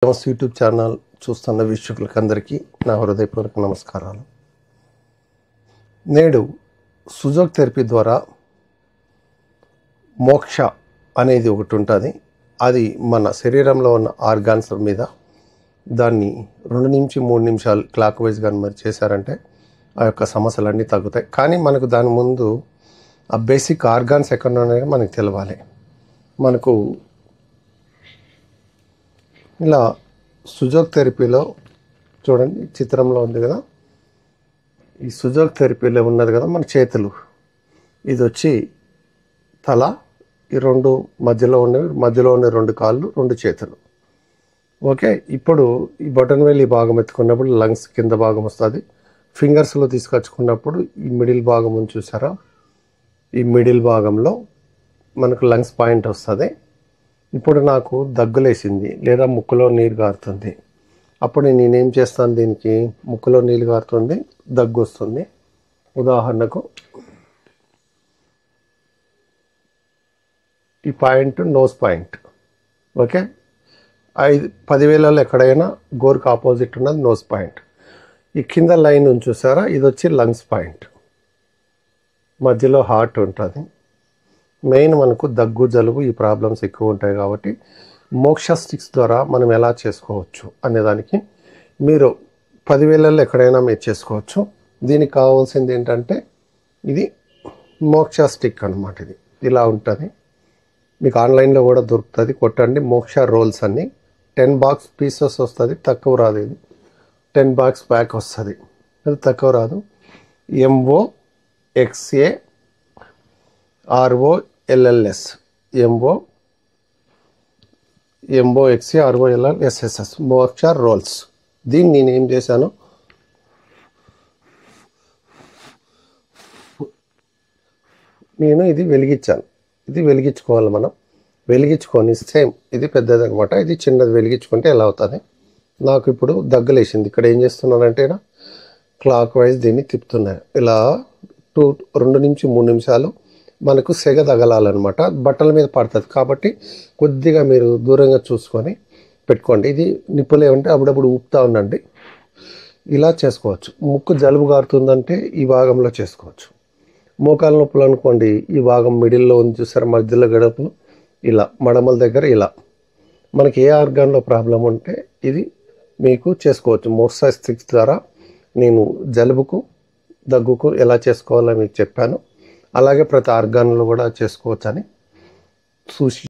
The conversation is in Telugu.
యూట్యూబ్ ఛానల్ చూస్తున్న వీక్షకులకందరికీ నా హృదయపూర్వక నమస్కారాలు. నేడు సుజోక్ థెరపీ ద్వారా మోక్ష అనేది ఒకటి ఉంటుంది. అది మన శరీరంలో ఉన్న ఆర్గాన్స్ మీద దాన్ని 2 నుంచి 3 నిమిషాలు క్లాక్ వైజ్ కానీ మరి చేశారంటే ఆ యొక్క సమస్యలన్నీ తగ్గుతాయి. కానీ మనకు దాని ముందు ఆ బేసిక్ ఆర్గాన్స్ ఎక్కడ ఉన్నాయో మనకు తెలవాలి. మనకు ఇలా సుజోక్ థెరపీలో చూడండి, చిత్రంలో ఉంది కదా, ఈ సుజోక్ థెరపీలో ఉన్నది కదా మన చేతులు. ఇది వచ్చి తల, ఈ రెండు మధ్యలో ఉన్నవి, మధ్యలో ఉన్న 2 కాళ్ళు, 2 చేతులు. ఓకే, ఇప్పుడు ఈ బటన్ వేలు ఈ భాగం ఎత్తుకున్నప్పుడు లంగ్స్ కింద భాగం వస్తుంది. ఫింగర్స్లో తీసుకొచ్చుకున్నప్పుడు ఈ మిడిల్ భాగం ఉంది చూసారా, ఈ మిడిల్ భాగంలో మనకు లంగ్స్ పాయింట్ వస్తుంది. ఇప్పుడు నాకు దగ్గులేసింది లేదా ముక్కులో నీరు గారుతుంది. అప్పుడు నేనేం చేస్తాను, దీనికి ముక్కులో నీళ్ళు గారుతుంది, దగ్గు వస్తుంది. ఉదాహరణకు ఈ పాయింట్ నోస్ పాయింట్. ఓకే, 10 వేలలో ఎక్కడైనా గోరుకు ఆపోజిట్ ఉన్నది నోస్ పాయింట్. ఈ కింద లైన్ ఉంది చూసారా, ఇది వచ్చి లంగ్స్ పాయింట్. మధ్యలో హార్ట్ ఉంటుంది. మెయిన్ మనకు దగ్గు, జలుబు ఈ ప్రాబ్లమ్స్ ఎక్కువ ఉంటాయి కాబట్టి మోక్ష స్టిక్స్ ద్వారా మనం ఎలా చేసుకోవచ్చు అనేదానికి మీరు 10 వేలలో ఎక్కడైనా మీరు చేసుకోవచ్చు. దీనికి కావాల్సింది ఏంటంటే ఇది మోక్ష స్టిక్ అనమాట. ఇది ఇలా ఉంటుంది, మీకు ఆన్లైన్లో కూడా దొరుకుతుంది. కొట్టండి మోక్ష రోల్స్ అన్ని. 10 బాక్స్ పీసెస్ వస్తుంది, తక్కువ రాదు. ఇది 10 బాక్స్ ప్యాక్ వస్తుంది, అది తక్కువ రాదు. MOXAROLLS MOXAROLLSSS మోక్ష రోల్స్. దీన్ని నేను ఏం చేశాను, నేను ఇది వెలిగించాను. ఇది వెలిగించుకోవాలి మనం. వెలిగించుకొని సేమ్ ఇది పెద్దది అనమాట, ఇది చిన్నది. వెలిగించుకుంటే ఎలా అవుతుంది. నాకు ఇప్పుడు దగ్గులేసింది. ఇక్కడ ఏం చేస్తున్నానంటే క్లాక్ వైజ్ దీన్ని తిప్పుతున్నాను. ఇలా 2 నుంచి 3 నిమిషాలు మనకు సెగ తగలాలన్నమాట. బట్టల మీద పడుతుంది కాబట్టి కొద్దిగా మీరు దూరంగా చూసుకొని పెట్టుకోండి. ఇది నిప్పులు ఏమంటే అప్పుడప్పుడు ఊపుతూ ఉండండి. ఇలా చేసుకోవచ్చు. ముక్కు జలుబు గారుతుందంటే ఈ భాగంలో చేసుకోవచ్చు. మోకాల నొప్పులు అనుకోండి, ఈ భాగం మిడిల్లో ఉంది చూసారు, మధ్యలో గడపలు ఇలా మడమల దగ్గర ఇలా. మనకి ఏ ఆర్గాన్లో ప్రాబ్లం ఉంటే ఇది మీకు చేసుకోవచ్చు. మోక్ష స్టిక్స్ ద్వారా నేను జలుబుకు, దగ్గుకు ఎలా చేసుకోవాలో మీకు చెప్పాను. అలాగే ప్రతి ఆర్గాన్లో కూడా చేసుకోవచ్చు అని